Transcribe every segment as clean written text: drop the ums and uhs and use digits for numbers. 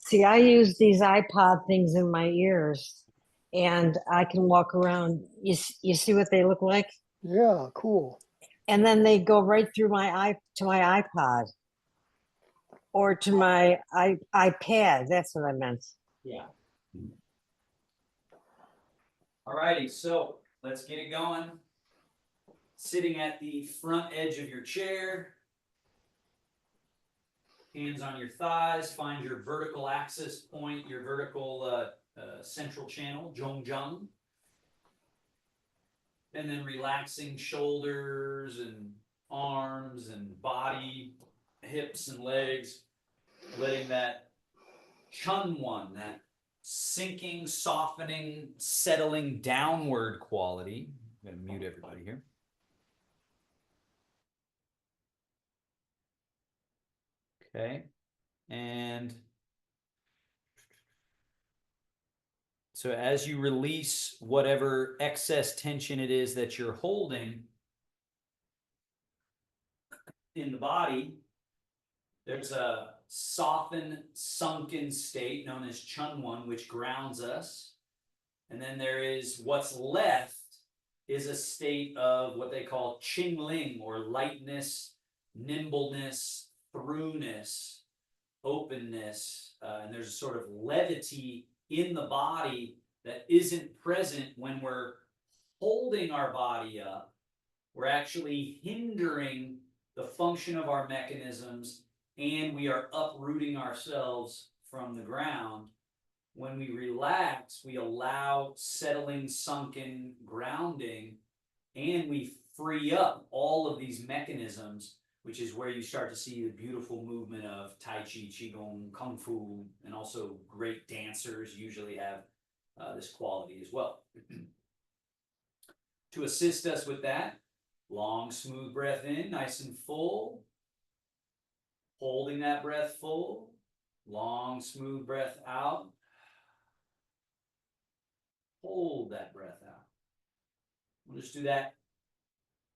See, I use these iPod things in my ears, and I can walk around. You see what they look like? Yeah, cool. And then they go right through my iPod or to my iPad. That's what I meant. Yeah. All righty, so let's get it going. Sitting at the front edge of your chair, hands on your thighs, find your vertical axis point, your vertical central channel, zhong. And then relaxing shoulders and arms and body, hips and legs, letting that chun one, that sinking, softening, settling downward quality. I'm going to mute everybody here. Okay, and so as you release whatever excess tension it is that you're holding in the body, there's a softened, sunken state known as Chun One, which grounds us. And then there is what's left is a state of what they call Qing Ling, or lightness, nimbleness, throughness, openness. And there's a sort of levity in the body that isn't present when we're holding our body up. We're actually hindering the function of our mechanisms, and we are uprooting ourselves from the ground. When we relax, we allow settling, sunken, grounding, and we free up all of these mechanisms, which is where you start to see the beautiful movement of Tai Chi, Qigong, Kung Fu, and also great dancers usually have this quality as well. To assist us with that, long, smooth breath in, nice and full. Holding that breath full. Long, smooth breath out. Hold that breath out. We'll just do that,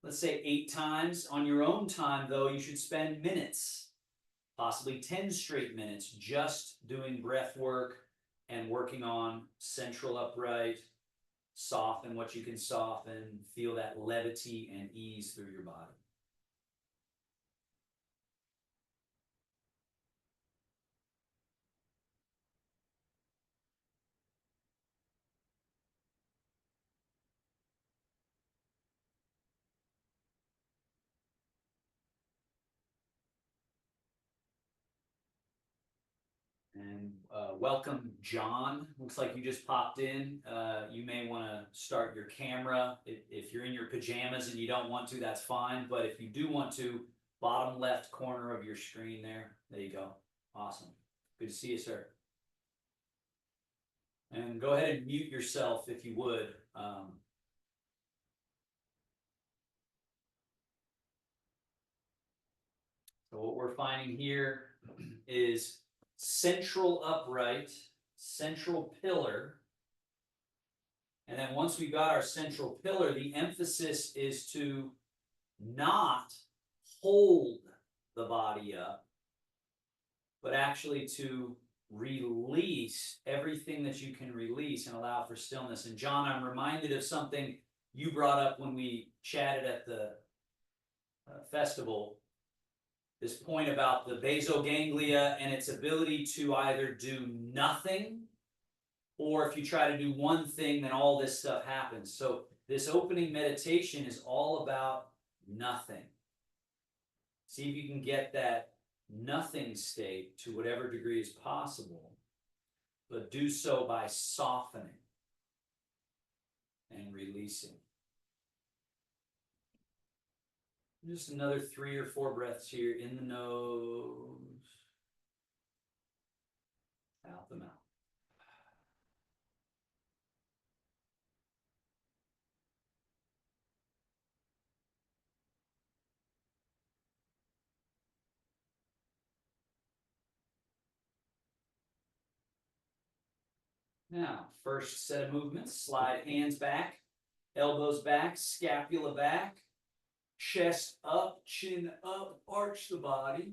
let's say 8 times. On your own time, though, you should spend minutes, possibly 10 straight minutes, just doing breath work and working on central upright. Soften what you can soften. Feel that levity and ease through your body. And welcome, John. Looks like you just popped in. You may want to start your camera. If you're in your pajamas and you don't want to, that's fine. But if you do want to, bottom left corner of your screen there. There you go. Awesome. Good to see you, sir. And go ahead and mute yourself if you would. So what we're finding here is central upright, central pillar. And then once we've got our central pillar, the emphasis is to not hold the body up, but actually to release everything that you can release and allow for stillness. And John, I'm reminded of something you brought up when we chatted at the festival. This point about the vasoganglia and its ability to either do nothing, or if you try to do one thing, then all this stuff happens. So this opening meditation is all about nothing. See if you can get that nothing state to whatever degree is possible, but do so by softening and releasing. Just another 3 or 4 breaths here, in the nose, out the mouth. Now, first set of movements, slide hands back, elbows back, scapula back, chest up, chin up, arch the body.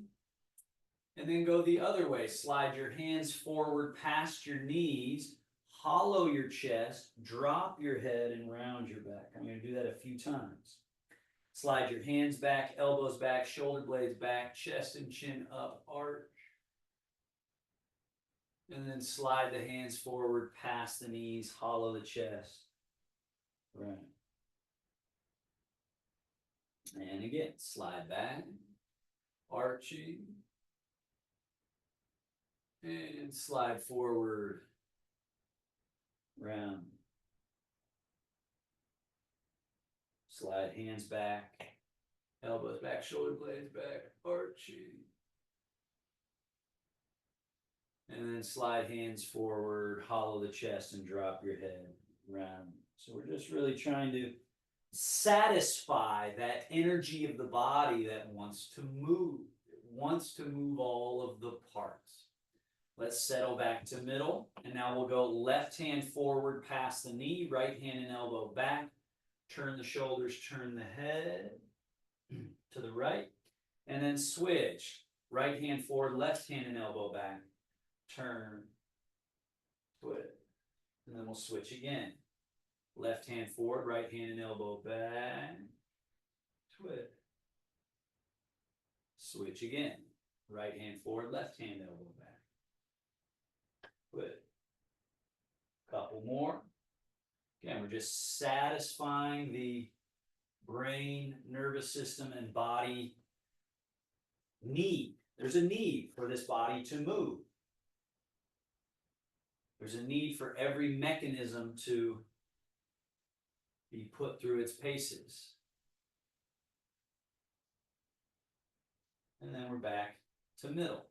And then go the other way. Slide your hands forward past your knees, hollow your chest, drop your head, and round your back. I'm going to do that a few times. Slide your hands back, elbows back, shoulder blades back, chest and chin up, arch. And then slide the hands forward past the knees, hollow the chest. Right. And again, slide back, arching. And slide forward, round. Slide hands back, elbows back, shoulder blades back, arching. And then slide hands forward, hollow the chest, and drop your head round. So we're just really trying to satisfy that energy of the body that wants to move. It wants to move all of the parts. Let's settle back to middle. And now we'll go left hand forward past the knee, right hand and elbow back. Turn the shoulders, turn the head to the right. And then switch. Right hand forward, left hand and elbow back. Turn, twist, and then we'll switch again. Left hand forward, right hand and elbow back, twist. Switch again. Right hand forward, left hand elbow back, twist. Couple more. Again, we're just satisfying the brain, nervous system, and body need. There's a need for this body to move. There's a need for every mechanism to be put through its paces. And then we're back to middle.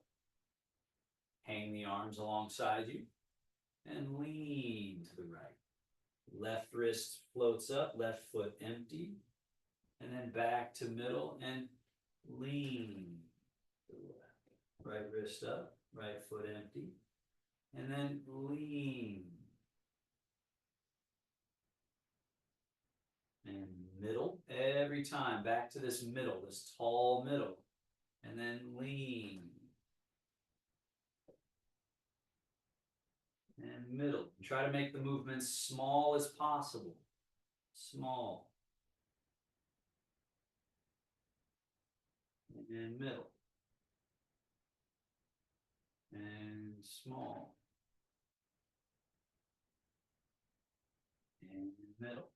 Hang the arms alongside you and lean to the right. Left wrist floats up, left foot empty. And then back to middle and lean to the left. Right wrist up, right foot empty. And then lean. And middle, every time, back to this middle, this tall middle. And then lean. And middle. Try to make the movements small as possible. Small. And middle. And small. And middle.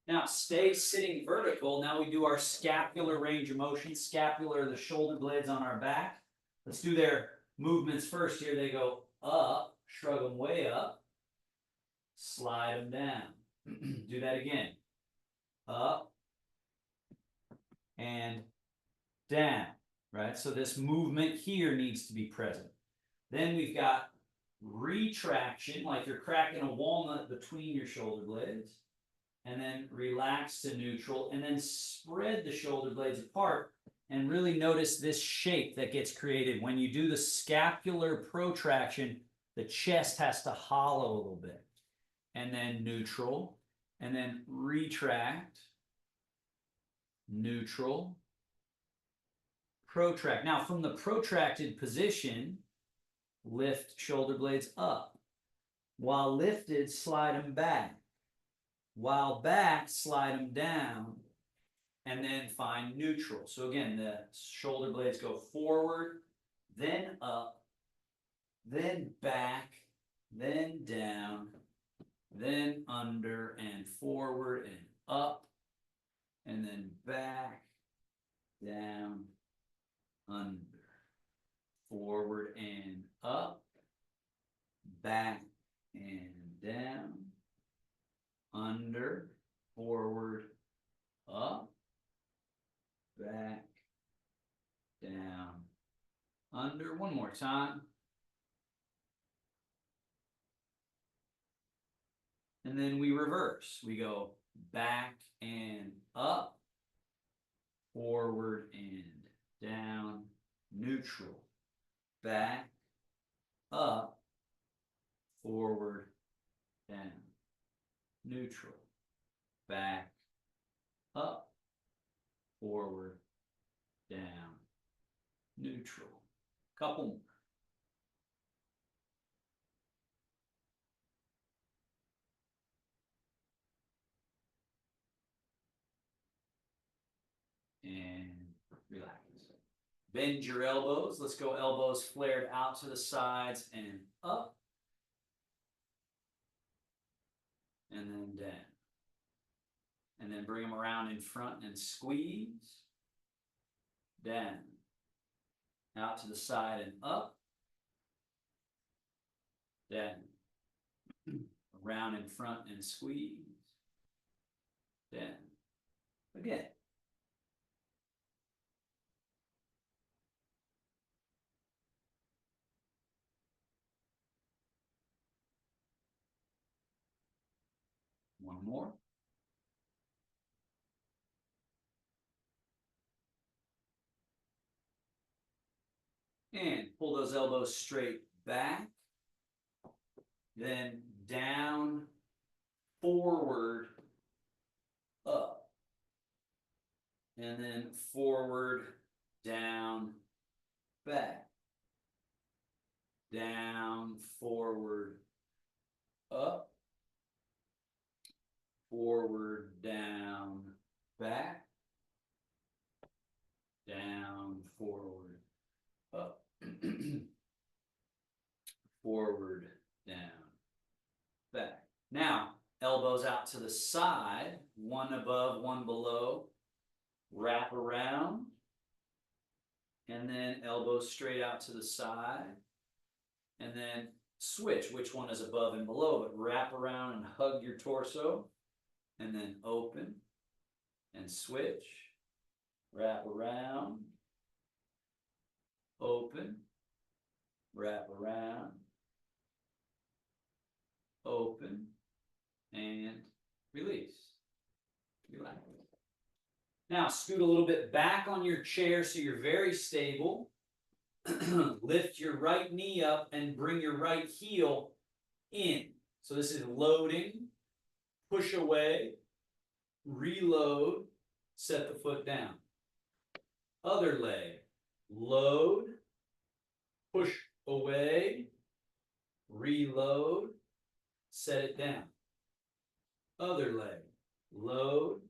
Now, stay sitting vertical. Now we do our scapular range of motion. Scapular, the shoulder blades on our back. Let's do their movements first. Here they go up, shrug them way up, slide them down. Do that again. Up and down, right? So this movement here needs to be present. Then we've got retraction, like you're cracking a walnut between your shoulder blades. And then relax to neutral, and then spread the shoulder blades apart, and really notice this shape that gets created. When you do the scapular protraction, the chest has to hollow a little bit. And then neutral, and then retract, neutral, protract. Now, from the protracted position, lift shoulder blades up. While lifted, slide them back. While back, slide them down, and then find neutral. So again, the shoulder blades go forward, then up, then back, then down, then under and forward and up, and then back, down, under, forward and up, back and down, under, forward, up, back, down, under. One more time. And then we reverse. We go back and up, forward and down, neutral, back, up, forward, down, neutral, back, up, forward, down, neutral. Couple more. And relax. Bend your elbows. Let's go elbows flared out to the sides and up. And then down. And then bring them around in front and squeeze. Down. Out to the side and up. Down. Around in front and squeeze. Down. Again. One more. And pull those elbows straight back. Then down, forward, up. And then forward, down, back. Down, forward, up. Forward, down, back. Down, forward, up. Forward, down, back. Now, elbows out to the side, one above, one below. Wrap around. And then elbows straight out to the side. And then switch which one is above and below, but wrap around and hug your torso. And then open and switch. Wrap around. Open. Wrap around. Open. And release. Relax. Now scoot a little bit back on your chair so you're very stable. Lift your right knee up and bring your right heel in. So this is loading, push away, reload, set the foot down. Other leg, load, push away, reload, set it down. Other leg, load,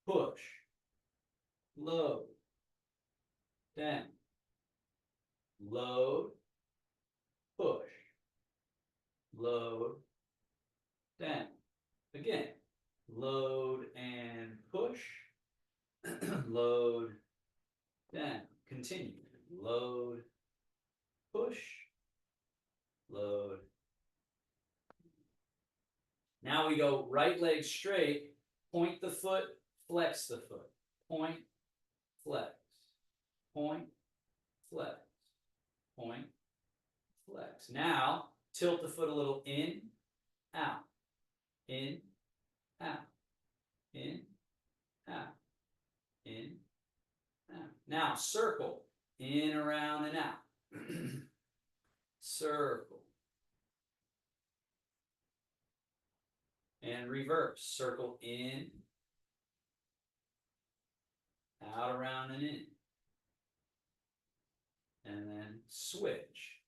push, load, down. Load, push, load, down. Again, load and push, load, down. Continue. Load, push, load. Now we go right leg straight, point the foot, flex the foot. Point, flex, point, flex. Point, flex. Now, tilt the foot a little in, out, in, out, in, out, in, out. Now, circle, in, around, and out. Circle. And reverse. Circle in, out, around, and in. And then switch.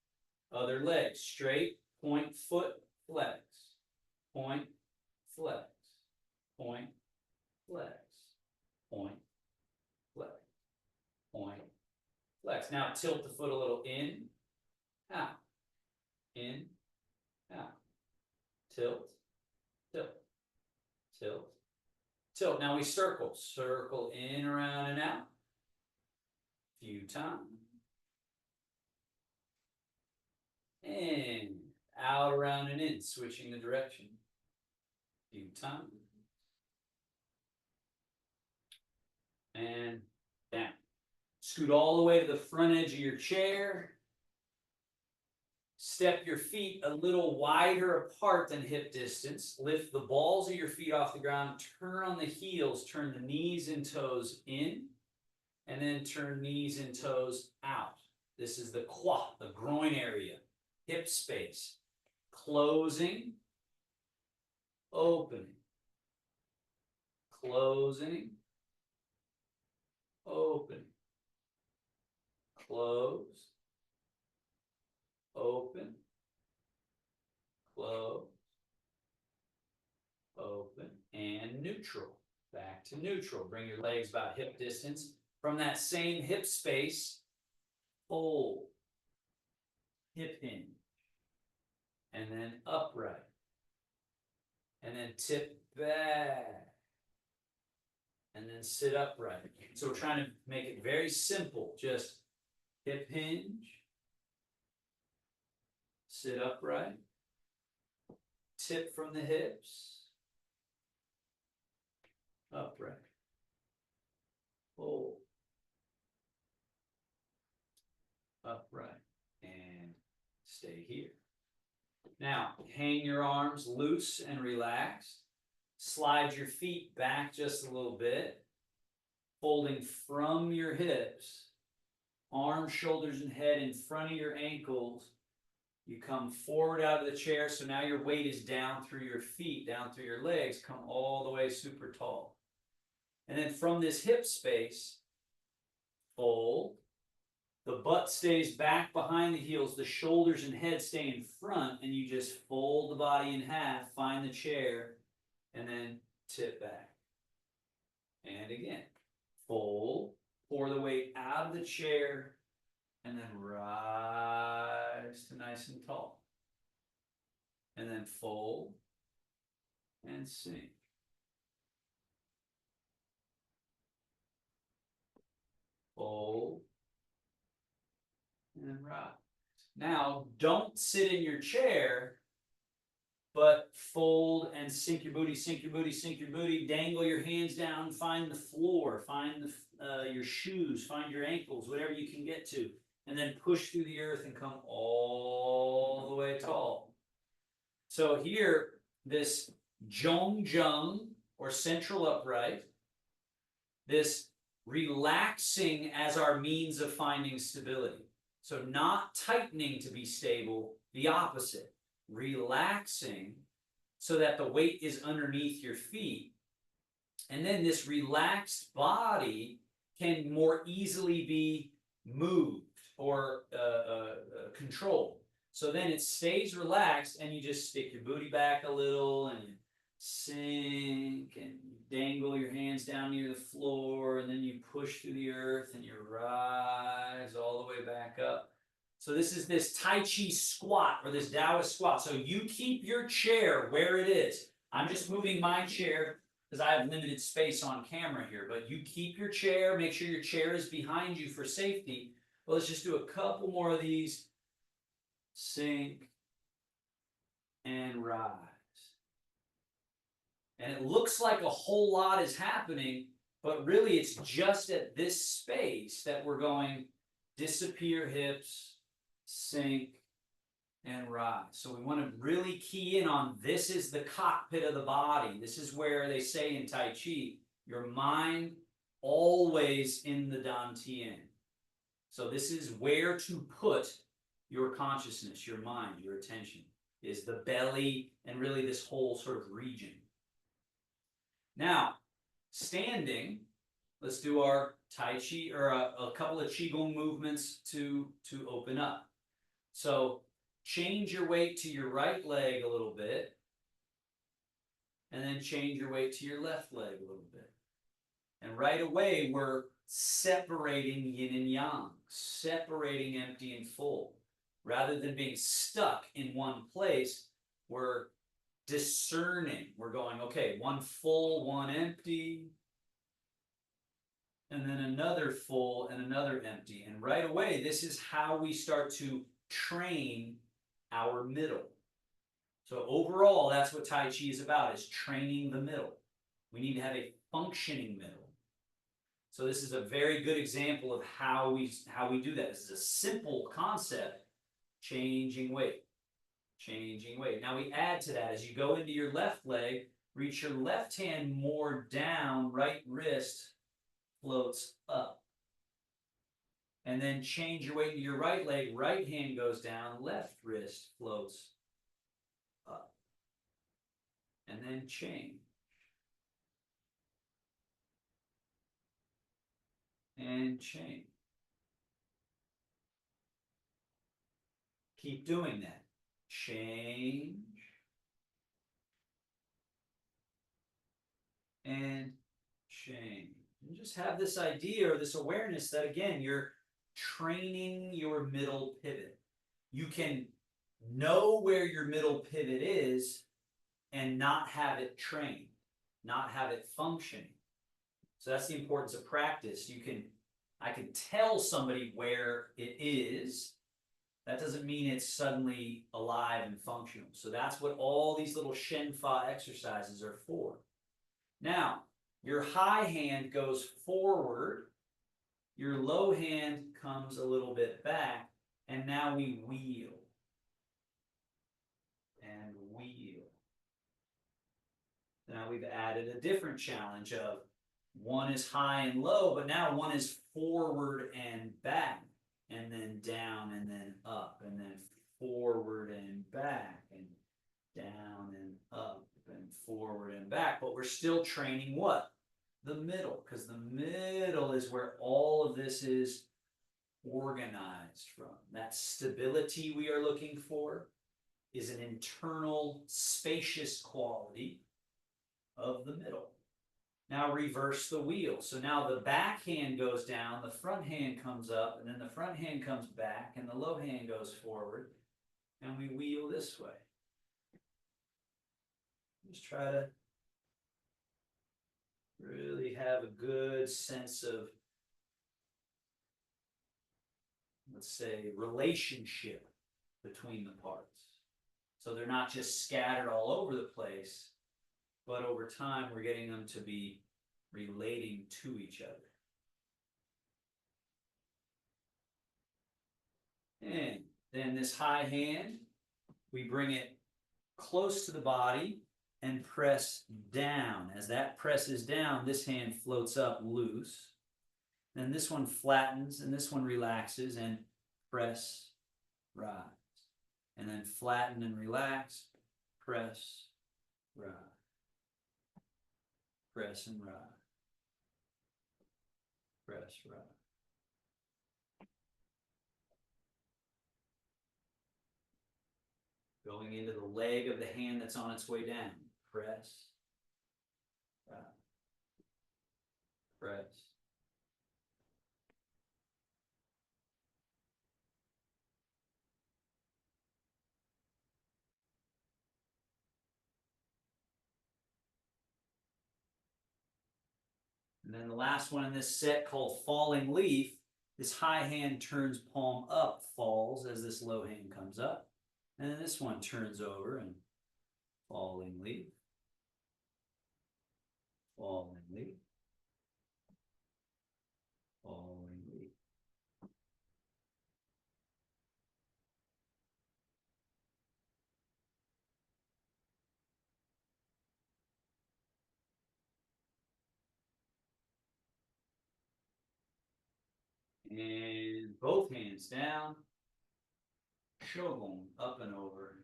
Other leg, straight, point, foot, flex. Point, flex. Point, flex. Point, flex. Point, flex. Now tilt the foot a little in, out. In, out. Tilt, tilt, tilt, tilt. Now we circle. Circle in, around, and out. Few times. And out, around, and in, switching the direction. Few times. And down. Scoot all the way to the front edge of your chair. Step your feet a little wider apart than hip distance. Lift the balls of your feet off the ground. Turn on the heels. Turn the knees and toes in. And then turn knees and toes out. This is the quad, the groin area. Hip space, closing, opening, closing, opening, close, neutral. Back to neutral. Bring your legs about hip distance. From that same hip space, fold. Hip hinge. And then upright. And then tip back. And then sit upright. So we're trying to make it very simple. Just hip hinge. Sit upright. Tip from the hips. Upright. Fold. Upright. And stay here. Now, hang your arms loose and relaxed. Slide your feet back just a little bit. Folding from your hips. Arms, shoulders, and head in front of your ankles. You come forward out of the chair, so now your weight is down through your feet, down through your legs. Come all the way super tall. And then from this hip space, fold. The butt stays back behind the heels. The shoulders and head stay in front, and you just fold the body in half, find the chair, and then tip back. And again, fold. Pour the weight out of the chair, and then rise to nice and tall. And then fold and sink. Fold and rise. Now, don't sit in your chair, but fold and sink your booty, sink your booty, sink your booty. Dangle your hands down, find the floor, find your shoes, find your ankles, whatever you can get to. And then push through the earth and come all the way tall. So here, this Zhong or central upright, this relaxing as our means of finding stability. So not tightening to be stable, the opposite. Relaxing so that the weight is underneath your feet. And then this relaxed body can more easily be moved or controlled. So then it stays relaxed, and you just stick your booty back a little, and you sink, and you dangle your hands down near the floor, and then you push through the earth, and you rise all the way back up. So this is this Tai Chi squat, or this Taoist squat. So you keep your chair where it is. I'm just moving my chair because I have limited space on camera here, but you keep your chair, make sure your chair is behind you for safety. Well, let's just do a couple more of these. Sink and rise. And it looks like a whole lot is happening, but really it's just at this space that we're going disappear hips, sink, and rise. So we want to really key in on this is the cockpit of the body. This is where they say in Tai Chi, your mind always in the Dantian. So this is where to put your consciousness, your mind, your attention, is the belly and really this whole sort of region. Now, standing, let's do our Tai Chi, or a couple of Qigong movements to open up. So change your weight to your right leg a little bit, and then change your weight to your left leg a little bit. And right away, we're separating yin and yang, separating empty and full. Rather than being stuck in one place, we're discerning. We're going, okay, one full, one empty, and then another full and another empty. And right away, this is how we start to train our middle. So overall, that's what Tai Chi is about, is training the middle. We need to have a functioning middle. So this is a very good example of how we do that. This is a simple concept. Changing weight, changing weight. Now we add to that, as you go into your left leg, reach your left hand more down, right wrist floats up. And then change your weight to your right leg, right hand goes down, left wrist floats up. And then change. And change. Keep doing that. Change. and change. And just have this idea or this awareness that, again, you're training your middle pivot. You can know where your middle pivot is and not have it trained, not have it functioning. So that's the importance of practice. I can tell somebody where it is. That doesn't mean it's suddenly alive and functional. So that's what all these little Shen Fa exercises are for. Now, your high hand goes forward, your low hand comes a little bit back, and now we wheel. And wheel. Now we've added a different challenge of one is high and low, but now one is forward and back, and then down and then up, and then forward and back, and down and up, and forward and back. But we're still training what? The middle, because the middle is where all of this is organized from. That stability we are looking for is an internal spacious quality of the middle. Now reverse the wheel. So now the back hand goes down, the front hand comes up, and then the front hand comes back, and the low hand goes forward, and we wheel this way. Just try to really have a good sense of, let's say, relationship between the parts. So they're not just scattered all over the place, but over time we're getting them to be relating to each other. And then this high hand, we bring it close to the body and press down. As that presses down, this hand floats up loose. Then this one flattens and this one relaxes, and press, rise. And then flatten and relax, press, rise. Press and rise. Press, rise. Going into the leg of the hand that's on its way down. Press, rise. Press. And then the last one in this set, called falling leaf, this high hand turns palm up, falls as this low hand comes up. And then this one turns over and falling leaf, falling leaf, falling leaf. And both hands down, shogun up and over.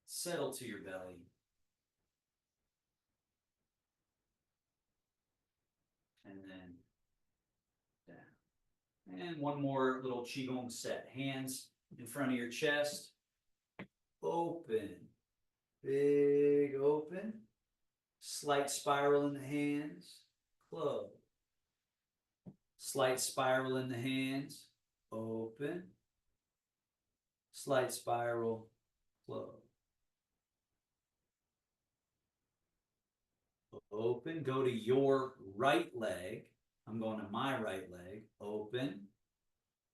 Settle to your belly. And then down. And one more little qigong set. Hands in front of your chest. Open. Big open. Slight spiral in the hands. Close. Slight spiral in the hands. Open. Slight spiral. Close. Open. Go to your right leg. I'm going to my right leg. Open.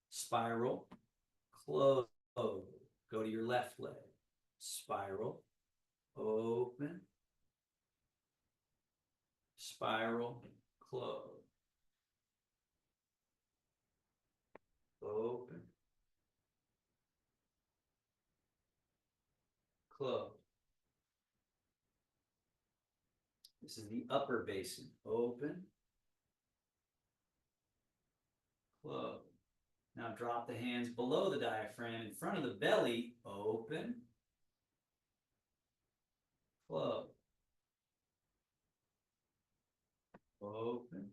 Spiral. Close. Go to your left leg. Spiral. Open. Spiral. Close. Open. Close. This is the upper basin. Open. Close. Now drop the hands below the diaphragm in front of the belly. Open. Close. Open.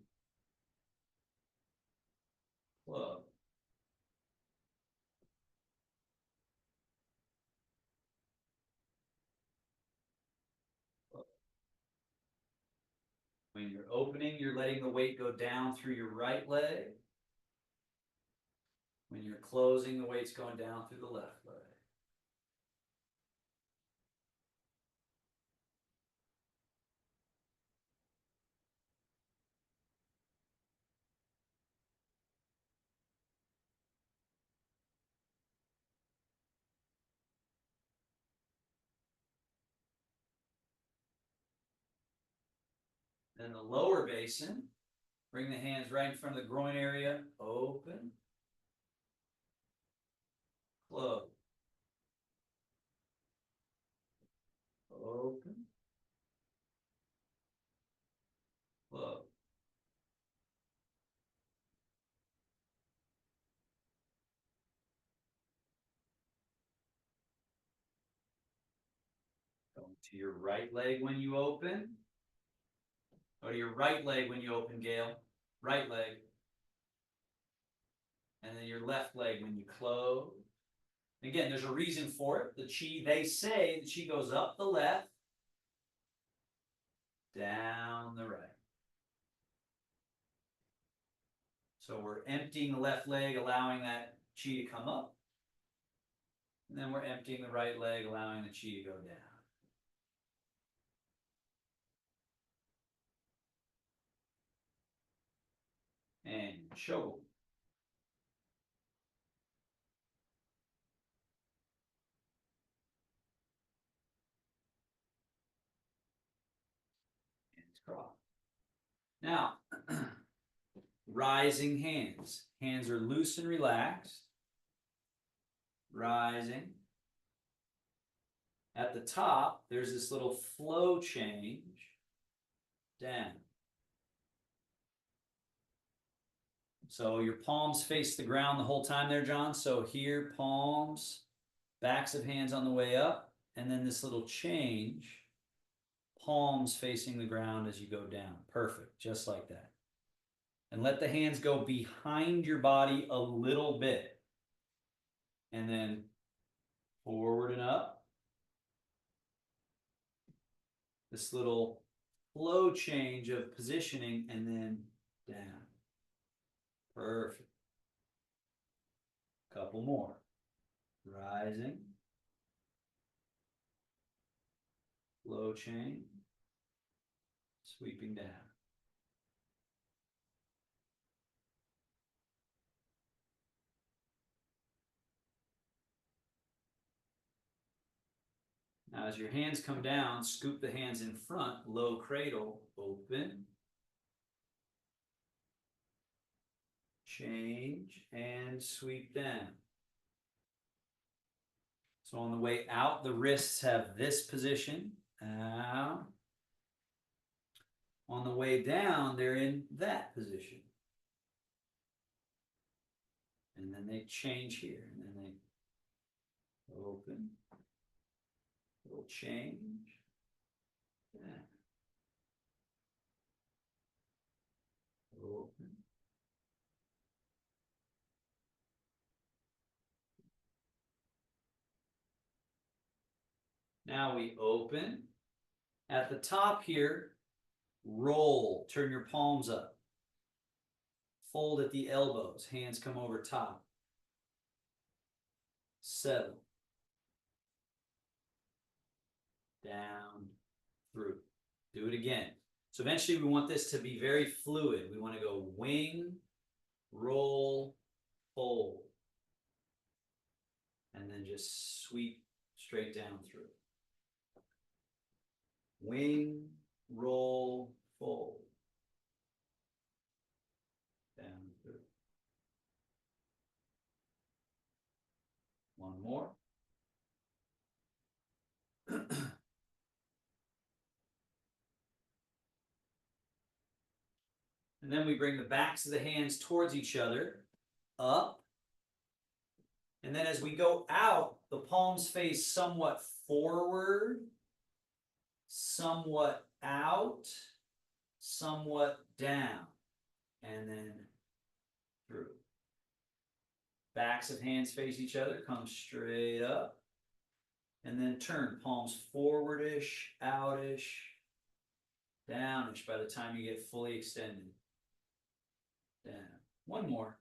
Close. when you're opening, you're letting the weight go down through your right leg. When you're closing, the weight's going down through the left leg. Then the lower basin, bring the hands right in front of the groin area, open, close, open, close. Go to your right leg when you open. Go to your right leg when you open, Gail. Right leg. And then your left leg when you close. Again, there's a reason for it. The chi, they say the chi goes up the left, down the right. So we're emptying the left leg, allowing that chi to come up. And then we're emptying the right leg, allowing the chi to go down. And show. Hands crossed. Now, rising hands. Hands are loose and relaxed. Rising. At the top, there's this little flow change down. So your palms face the ground the whole time there, John. So here, palms, backs of hands on the way up, and then this little change, palms facing the ground as you go down. Perfect, just like that. And let the hands go behind your body a little bit. And then forward and up. This little flow change of positioning and then down. Perfect. Couple more. Rising. Flow change. Sweeping down. Now, as your hands come down, scoop the hands in front, low cradle, open, change, and sweep down. So on the way out, the wrists have this position, out. On the way down, they're in that position. And then they change here, and then they open, little change, down. Open. Now we open. At the top here, roll, turn your palms up. Fold at the elbows, hands come over top. Settle. Down, through. Do it again. So eventually we want this to be very fluid. We want to go wing, roll, fold. And then just sweep straight down through. Wing, roll, fold. Down through. One more. And then we bring the backs of the hands towards each other, up. And then as we go out, the palms face somewhat forward, somewhat out, somewhat down, and then through. Backs of hands face each other, come straight up, and then turn, palms forwardish, outish, Downish by the time you get fully extended. Down. One more.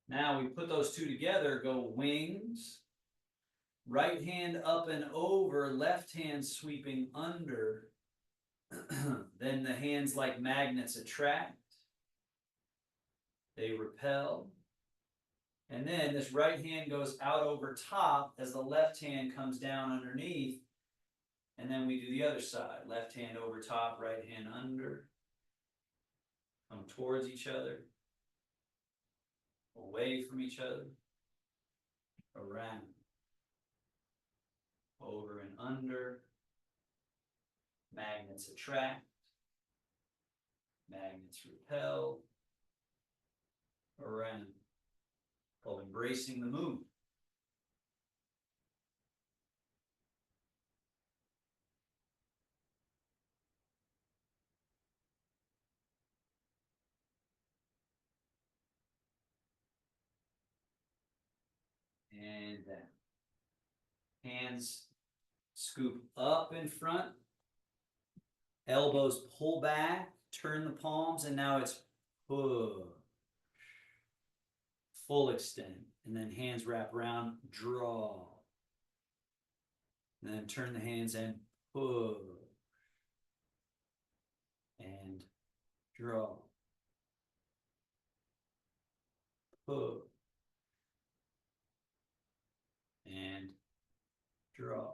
Now we put those two together, go wings, right hand up and over, left hand sweeping under. Then the hands like magnets attract, they repel. And then this right hand goes out over top as the left hand comes down underneath. And then we do the other side, left hand over top, right hand under. Come towards each other, away from each other, around, over and under. Magnets attract, magnets repel, around, called embracing the move. And then hands scoop up in front, elbows pull back, turn the palms, and now it's push, full extend, and then hands wrap around, draw, and then turn the hands and push, and draw, push, and draw,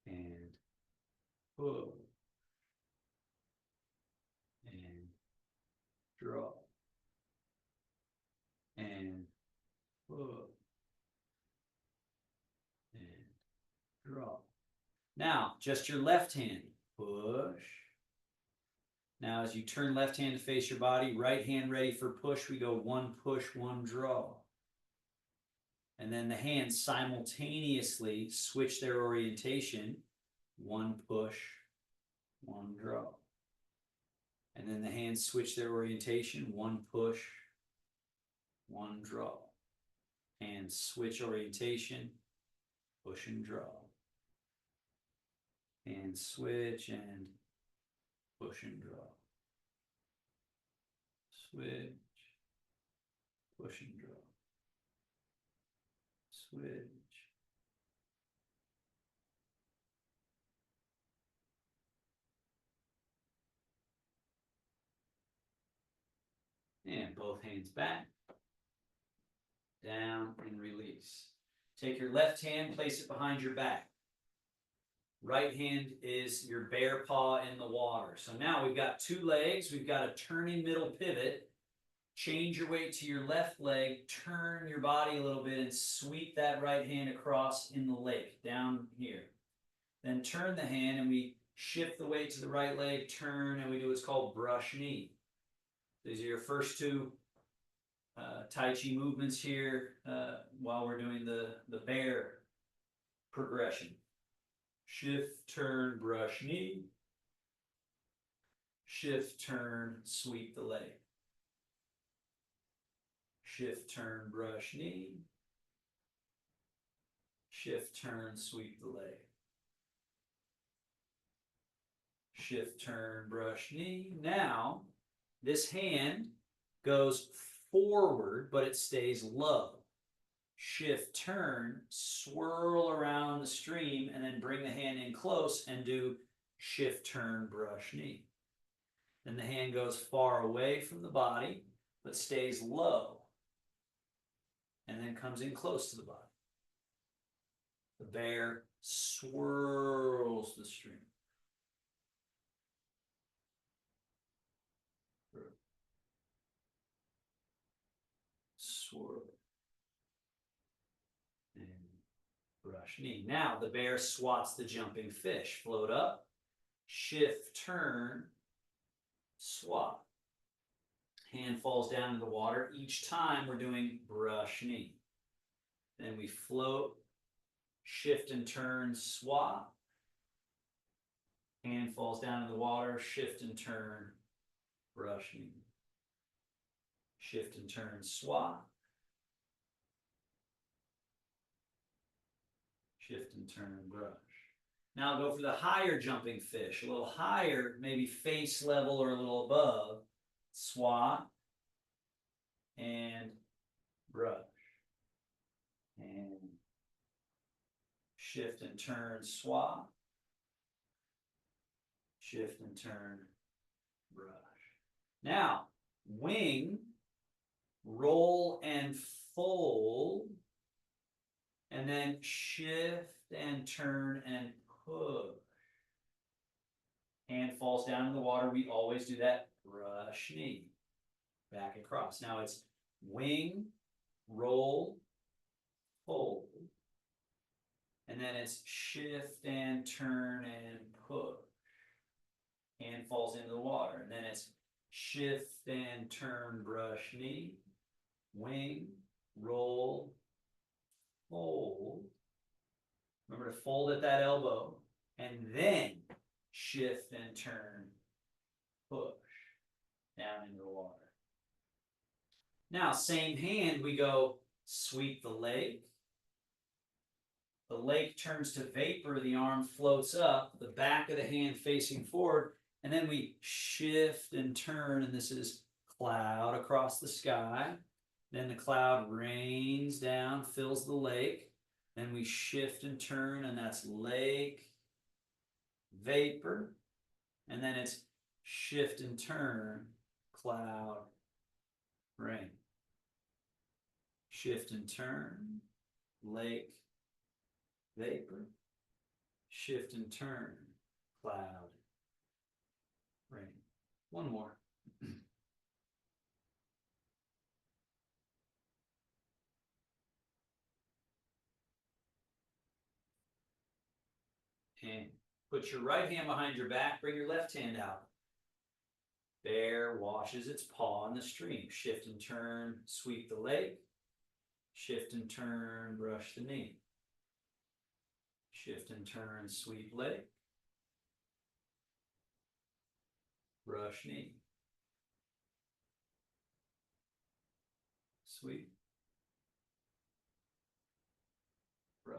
and push, and draw, and push, and draw. Now, just your left hand, push. Now, as you turn left hand to face your body, right hand ready for push, we go one push, one draw. And then the hands simultaneously switch their orientation, one push, one draw. And then the hands switch their orientation, one push, one draw. Hands switch orientation, push and draw. Hands switch and push and draw. Switch, push and draw. Switch. And both hands back, down and release. Take your left hand, place it behind your back. Right hand is your bare paw in the water. So now we've got two legs. We've got a turning middle pivot. Change your weight to your left leg. Turn your body a little bit and sweep that right hand across in the lake, down here. Then turn the hand and we shift the weight to the right leg, turn, and we do what's called brush knee. These are your first two Tai Chi movements here while we're doing the bear progression. Shift, turn, brush knee. Shift, turn, sweep the leg. Shift, turn, brush knee. Shift, turn, sweep the leg. Shift, turn, brush knee. Now, this hand goes forward, but it stays low. Shift, turn, swirl around the stream, and then bring the hand in close and do shift, turn, brush knee. Then the hand goes far away from the body, but stays low, and then comes in close to the body. The bear swirls the stream. Swirl. And brush knee. Now the bear swats the jumping fish. Float up, shift, turn, swat. Hand falls down in the water. Each time we're doing brush knee. Then we float, shift and turn, swat. Hand falls down in the water, shift and turn, brush, knee. Shift and turn, swat. Shift and turn, brush. Now go for the higher jumping fish, a little higher, maybe face level or a little above. Swat and brush. And shift and turn, swat. Shift and turn, brush. Now, wing, roll and fold, and then shift and turn and push. Hand falls down in the water. We always do that. Brush, knee. Back across. Now it's wing, roll, fold. And then it's shift and turn and push. Hand falls into the water. And then it's shift and turn, brush, knee. Wing, roll, fold. Remember to fold at that elbow. And then shift and turn, push down into the water. Now, same hand, we go sweep the lake. The lake turns to vapor, the arm floats up, the back of the hand facing forward, and then we shift and turn, and this is cloud across the sky. Then the cloud rains down, fills the lake. Then we shift and turn, and that's lake, vapor. And then it's shift and turn, cloud, rain. Shift and turn, lake, vapor. Shift and turn, cloud, rain. One more. And put your right hand behind your back, bring your left hand out. Bear washes its paw in the stream. Shift and turn, sweep the lake. Shift and turn, brush the knee. Shift and turn, sweep lake. Brush knee. Sweep. Brush.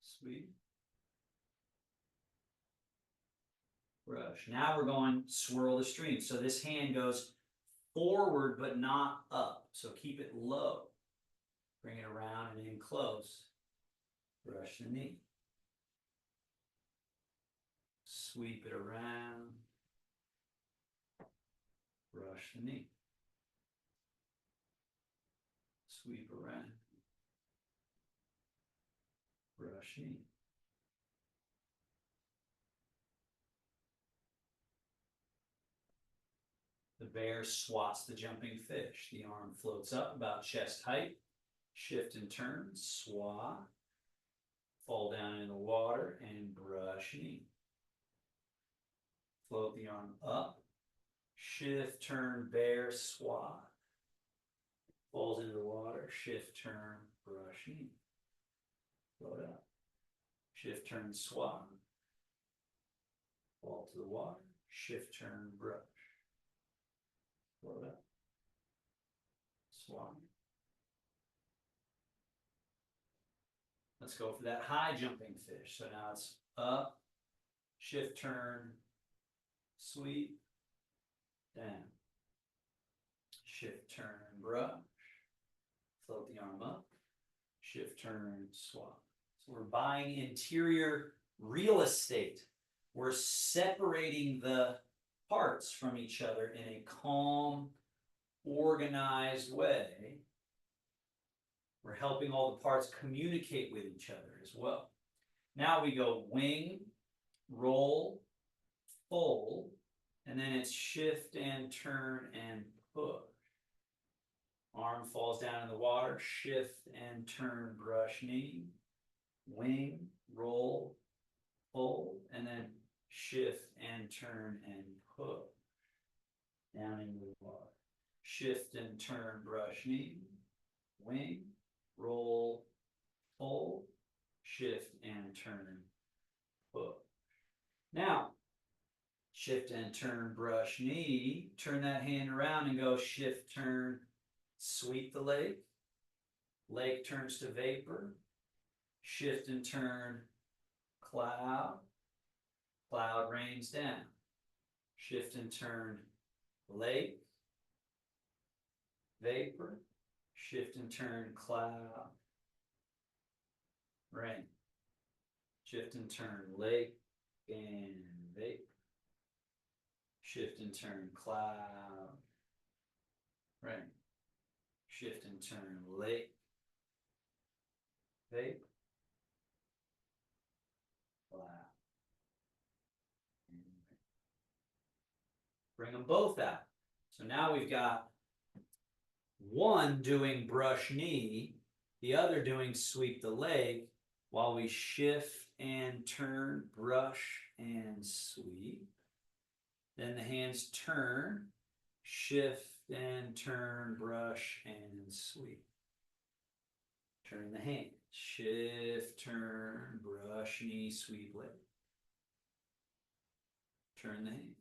Sweep. Brush. Now we're going swirl the stream. So this hand goes forward but not up. So keep it low. Bring it around and in close. Brush the knee. Sweep it around. Brush the knee. Sweep around. Brush knee. The bear swats the jumping fish. The arm floats up about chest height. Shift and turn, swat. Fall down in the water and brush knee. Float the arm up. Shift, turn, bear, swat. Falls into the water. Shift, turn, brush knee. Float up. Shift, turn, swat. Fall to the water. Shift, turn, brush. Float up. Swat. Let's go for that high jumping fish. So now it's up, shift, turn, sweep, down. Shift, turn, brush. Float the arm up. Shift, turn, swap. So we're buying interior real estate. We're separating the parts from each other in a calm, organized way. We're helping all the parts communicate with each other as well. Now we go wing, roll, fold, and then it's shift and turn and push. Arm falls down in the water, shift and turn, brush knee, wing, roll, fold, and then shift and turn and push. Down into the water. Shift and turn, brush knee, wing, roll, fold, shift and turn, push. Now, shift and turn, brush knee, turn that hand around and go shift, turn, sweep the lake. Lake turns to vapor, shift and turn, cloud, cloud rains down. Shift and turn, lake, vapor, shift and turn, cloud, rain. Shift and turn, lake and vapor. Shift and turn, cloud, rain. Shift and turn, lake, vapor, cloud. Bring them both out. So now we've got one doing brush knee, the other doing sweep the leg, while we shift and turn, brush and sweep. Then the hands turn, shift and turn, brush and sweep. Turn the hand, shift, turn, brush, knee, sweep, leg. Turn the hand.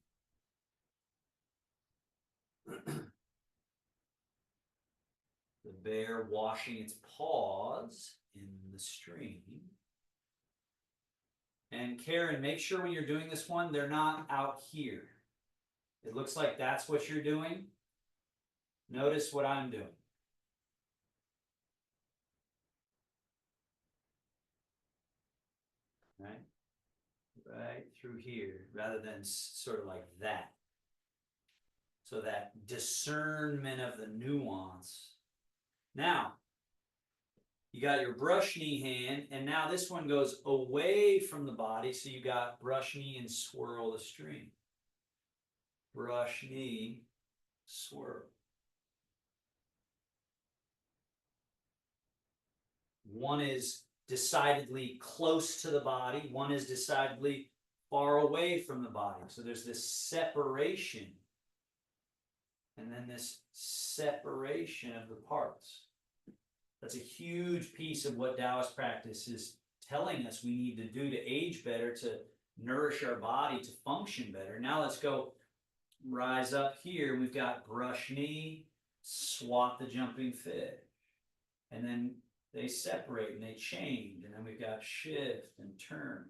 The bear washing its paws in the stream. And Karen, make sure when you're doing this one, they're not out here. It looks like that's what you're doing. Notice what I'm doing. Right? Right through here, rather than sort of like that. So that discernment of the nuance. Now, you got your brush knee hand, and now this one goes away from the body, so you got brush knee and swirl the stream. Brush knee, swirl. One is decidedly close to the body, one is decidedly far away from the body. So there's this separation, and then this separation of the parts. That's a huge piece of what Taoist practice is telling us we need to do to age better, to nourish our body, to function better. Now let's go rise up here. We've got brush knee, swat the jumping fish. And then they separate and they change. And then we've got shift and turn.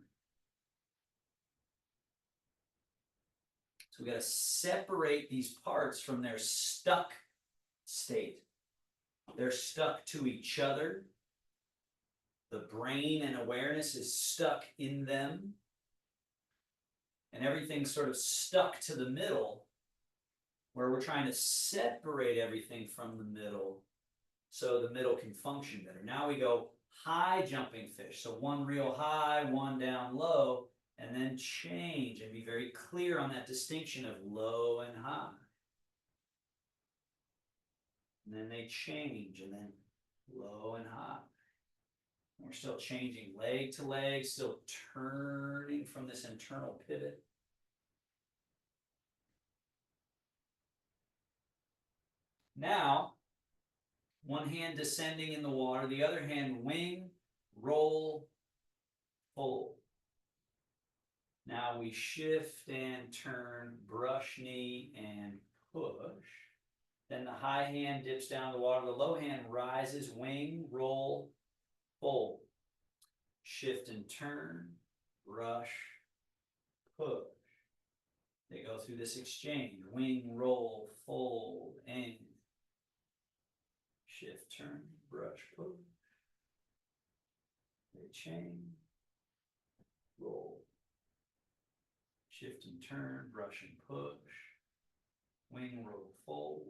So we've got to separate these parts from their stuck state. They're stuck to each other. The brain and awareness is stuck in them. And everything's sort of stuck to the middle, where we're trying to separate everything from the middle so the middle can function better. Now we go high jumping fish. So one real high, one down low, and then change and be very clear on that distinction of low and high. And then they change, and then low and high. And we're still changing leg to leg, still turning from this internal pivot. Now, one hand descending in the water, the other hand wing, roll, fold. Now we shift and turn, brush knee and push. Then the high hand dips down the water, the low hand rises, wing, roll, fold. Shift and turn, brush, push. They go through this exchange, wing, roll, fold, and shift, turn, brush, push. They change, roll. Shift and turn, brush and push. Wing, roll, fold.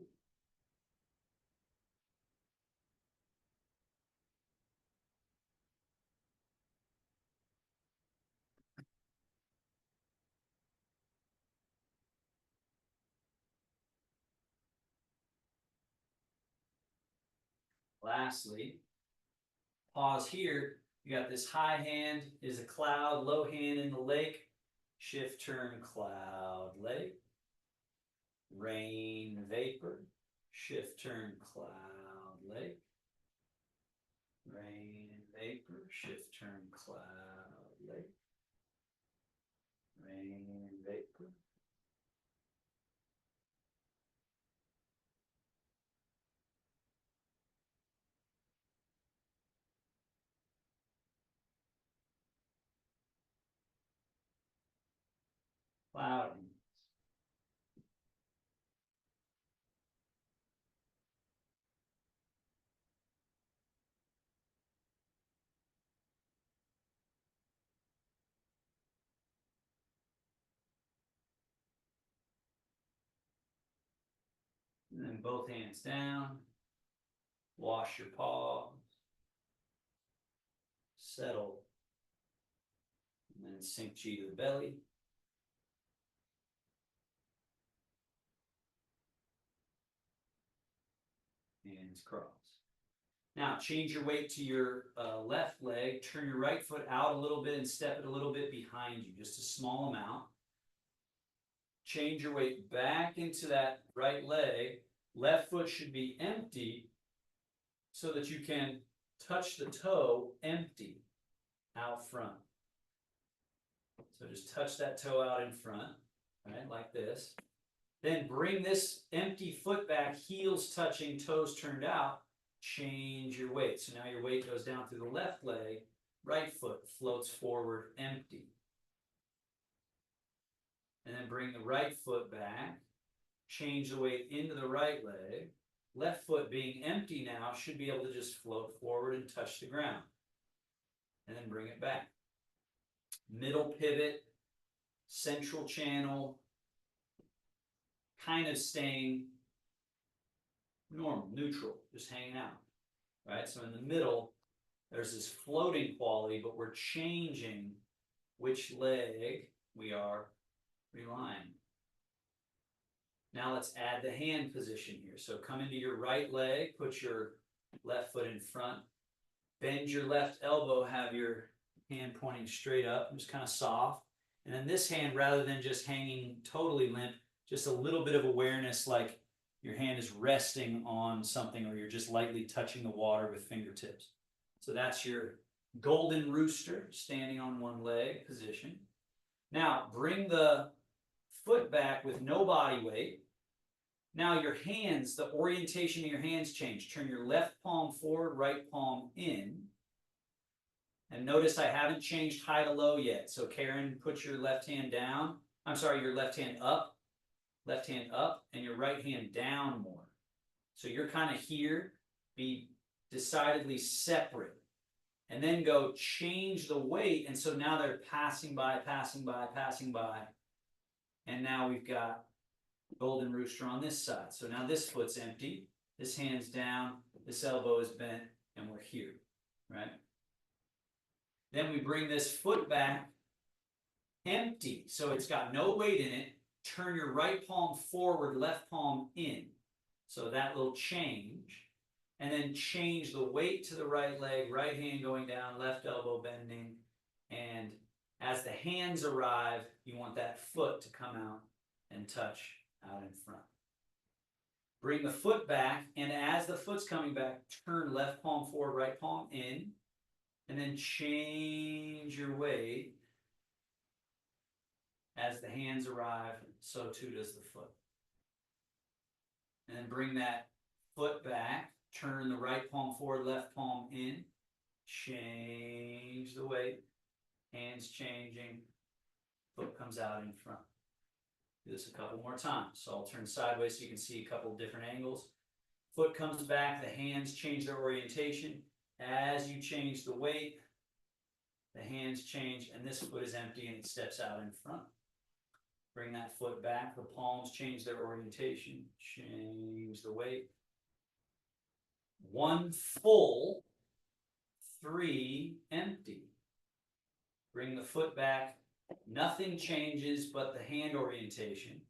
Lastly, pause here. You got this high hand is a cloud, low hand in the lake. Shift, turn, cloud, lake. Rain, vapor. Shift, turn, cloud, lake. Rain, vapor. Shift, turn, cloud, lake. Rain, vapor. cloud angles. And then both hands down. Wash your palms. Settle. And then sink chi to the belly. Hands crossed. Now change your weight to your left leg. Turn your right foot out a little bit and step it a little bit behind you, just a small amount. Change your weight back into that right leg. Left foot should be empty so that you can touch the toe empty out front. So just touch that toe out in front, right, like this. Then bring this empty foot back, heels touching, toes turned out. Change your weight. So now your weight goes down through the left leg, right foot floats forward empty. And then bring the right foot back, change the weight into the right leg. Left foot being empty now should be able to just float forward and touch the ground. And then bring it back. Middle pivot, central channel, kind of staying normal, neutral, just hanging out, right? So in the middle, there's this floating quality, but we're changing which leg we are relying. Now let's add the hand position here. So come into your right leg, put your left foot in front, bend your left elbow, have your hand pointing straight up, just kind of soft. And then this hand, rather than just hanging totally limp, just a little bit of awareness, like your hand is resting on something or you're just lightly touching the water with fingertips. So that's your golden rooster, standing on one leg position. Now bring the foot back with no body weight. Now your hands, the orientation of your hands change. Turn your left palm forward, right palm in. And notice I haven't changed high to low yet. So Karen, put your left hand down. I'm sorry, your left hand up, and your right hand down more. So you're kind of here, be decidedly separate. And then go change the weight. And so now they're passing by, passing by, passing by. And now we've got golden rooster on this side. So now this foot's empty, this hand's down, this elbow is bent, and we're here, right? Then we bring this foot back empty. So it's got no weight in it. Turn your right palm forward, left palm in. So that little change. And then change the weight to the right leg, right hand going down, left elbow bending. And as the hands arrive, you want that foot to come out and touch out in front. Bring the foot back, and as the foot's coming back, turn left palm forward, right palm in, and then change your weight. As the hands arrive, so too does the foot. And then bring that foot back, turn the right palm forward, left palm in, change the weight, hands changing, foot comes out in front. Do this a couple more times. So I'll turn sideways so you can see a couple different angles. Foot comes back, the hands change their orientation. As you change the weight, the hands change, and this foot is empty and it steps out in front. Bring that foot back, the palms change their orientation, change the weight. One full, three empty. Bring the foot back, nothing changes but the hand orientation,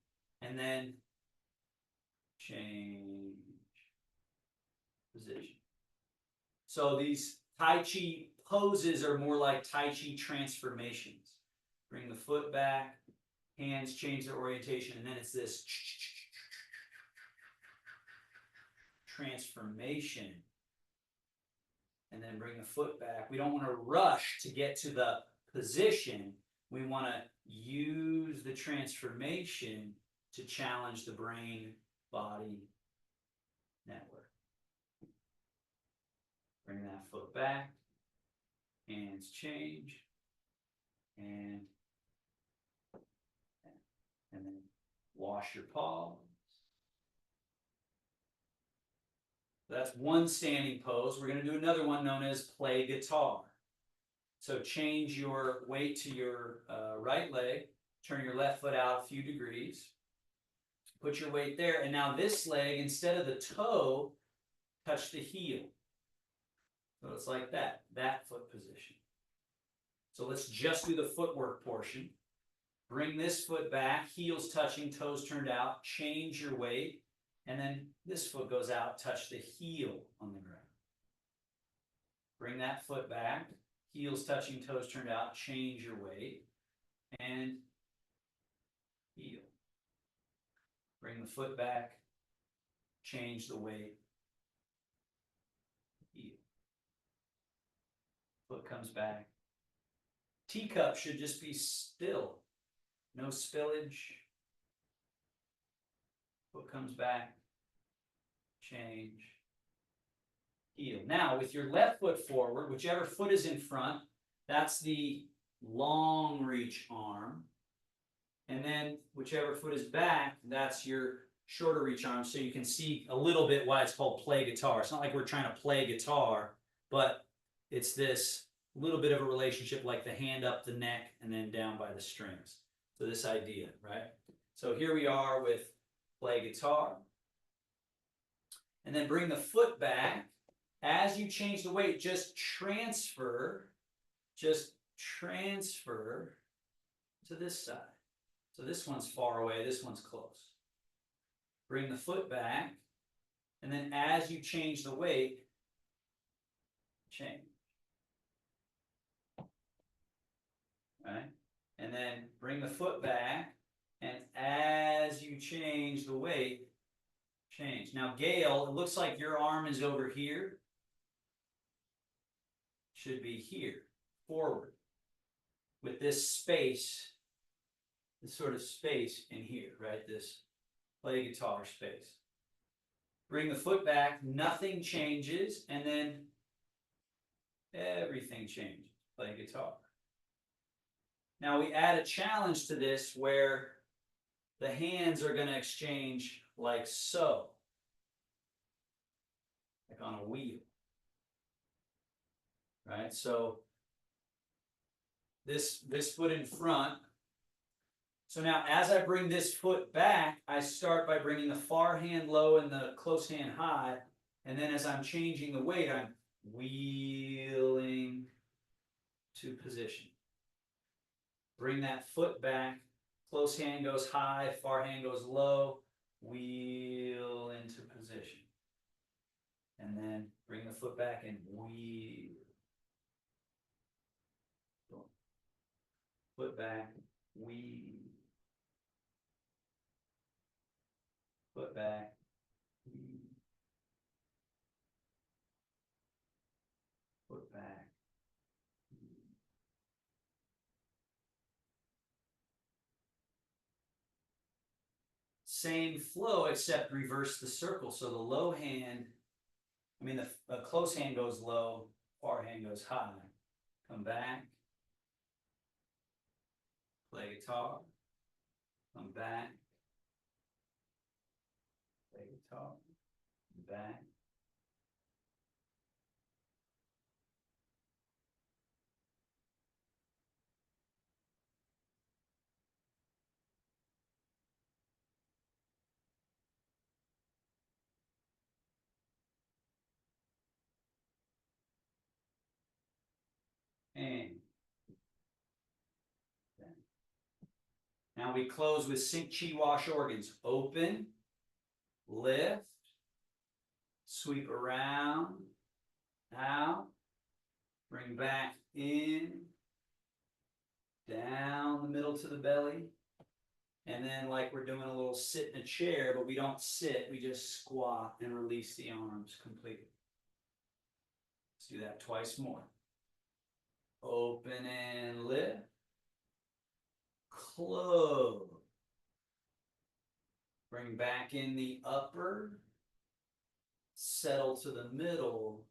and then change position. So these Tai Chi poses are more like Tai Chi transformations. Bring the foot back, hands change their orientation, and then it's this transformation. And then bring the foot back. We don't want to rush to get to the position. We want to use the transformation to challenge the brain-body network. Bring that foot back. Hands change. And And then wash your palms. That's one standing pose. We're going to do another one known as play guitar. So change your weight to your right leg. Turn your left foot out a few degrees. Put your weight there. And now this leg, instead of the toe, touch the heel. So it's like that foot position. So let's just do the footwork portion. Bring this foot back, heels touching, toes turned out. Change your weight. And then this foot goes out, touch the heel on the ground. Bring that foot back, heels touching, toes turned out. Change your weight. And heel. Bring the foot back, change the weight, heel. Foot comes back. Teacup should just be still. No spillage. Foot comes back, change, heel. Now, with your left foot forward, whichever foot is in front, that's the long reach arm. And then whichever foot is back, that's your shorter reach arm. So you can see a little bit why it's called play guitar. It's not like we're trying to play guitar, but it's this little bit of a relationship like the hand up the neck and then down by the strings. So this idea, right? So here we are with play guitar. And then bring the foot back. As you change the weight, just transfer to this side. So this one's far away, this one's close. Bring the foot back, and then as you change the weight, change. Right? And then bring the foot back, and as you change the weight, change. Now, Gail, it looks like your arm is over here. Should be here, forward, with this space, this sort of space in here, right? This play guitar space. Bring the foot back, nothing changes, and then everything changes. Play guitar. Now we add a challenge to this where the hands are going to exchange like so, like on a wheel. Right? So this foot in front. So now as I bring this foot back, I start by bringing the far hand low and the close hand high. And then as I'm changing the weight, I'm wheeling to position. Bring that foot back. Close hand goes high, far hand goes low. Wheel into position. And then bring the foot back and wheel. Foot back, wheel. Foot back, wheel. Foot back. Same flow, except reverse the circle. So the low hand, the close hand goes low, far hand goes high. Come back. Play guitar. Come back. Play guitar. Come back. And now we close with sync chi wash organs. Open, lift, sweep around, out, bring back in, down the middle to the belly. And then like we're doing a little sit in a chair, but we don't sit, we just squat and release the arms completely. Let's do that twice more. Open and lift. Close. Bring back in the upper. Settle to the middle.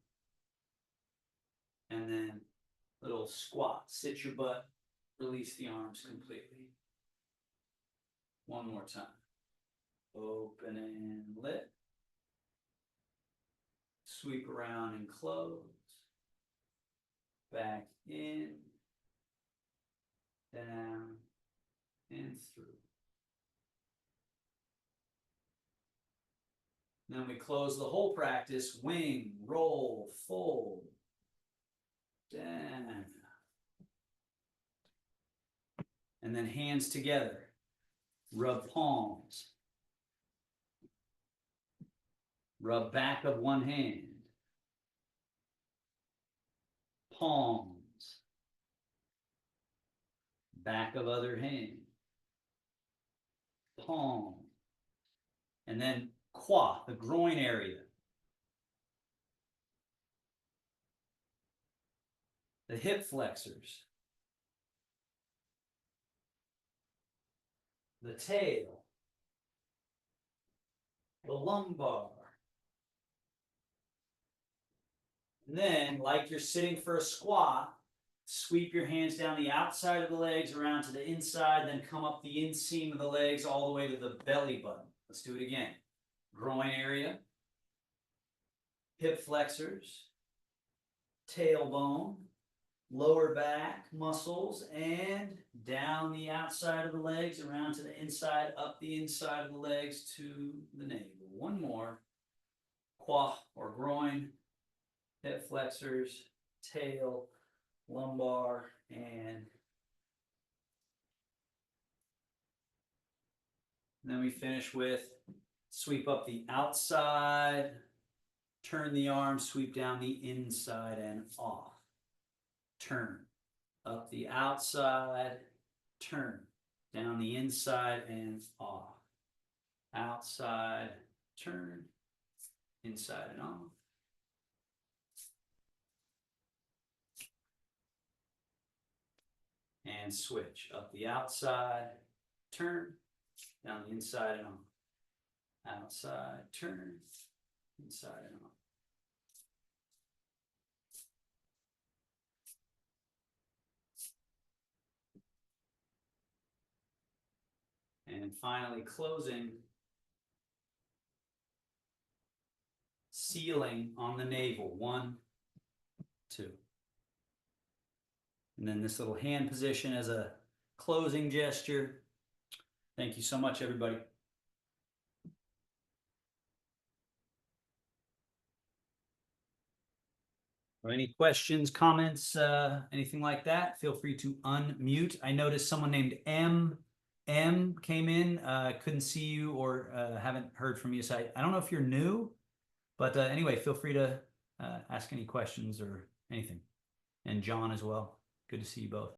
And then little squat. Sit your butt. Release the arms completely. One more time. Open and lit. Sweep around and close. Back in. Down and through. Then we close the whole practice. Wing, roll, fold. Down. And then hands together. Rub palms. Rub back of one hand. Palms. Back of other hand. Palm. And then quad, the groin area. The hip flexors. The tail. The lumbar. And then, like you're sitting for a squat, sweep your hands down the outside of the legs around to the inside, then come up the inseam of the legs all the way to the belly button. Let's do it again. Groin area, hip flexors, tailbone, lower back muscles, and down the outside of the legs, around to the inside, up the inside of the legs to the navel. One more. Quad or groin, hip flexors, tail, lumbar, and then we finish with sweep up the outside, turn the arm, sweep down the inside and off. Turn up the outside, turn down the inside and off. Outside, turn, inside and off. And switch up the outside, turn, down the inside and off. Outside, turn, inside and off. And finally closing, sealing on the navel. 1, 2. And then this little hand position as a closing gesture. Thank you so much, everybody. Or any questions, comments, anything like that, feel free to unmute. I noticed someone named M came in. Couldn't see you or haven't heard from you. So I don't know if you're new, but anyway, feel free to ask any questions or anything. And John as well. Good to see you both.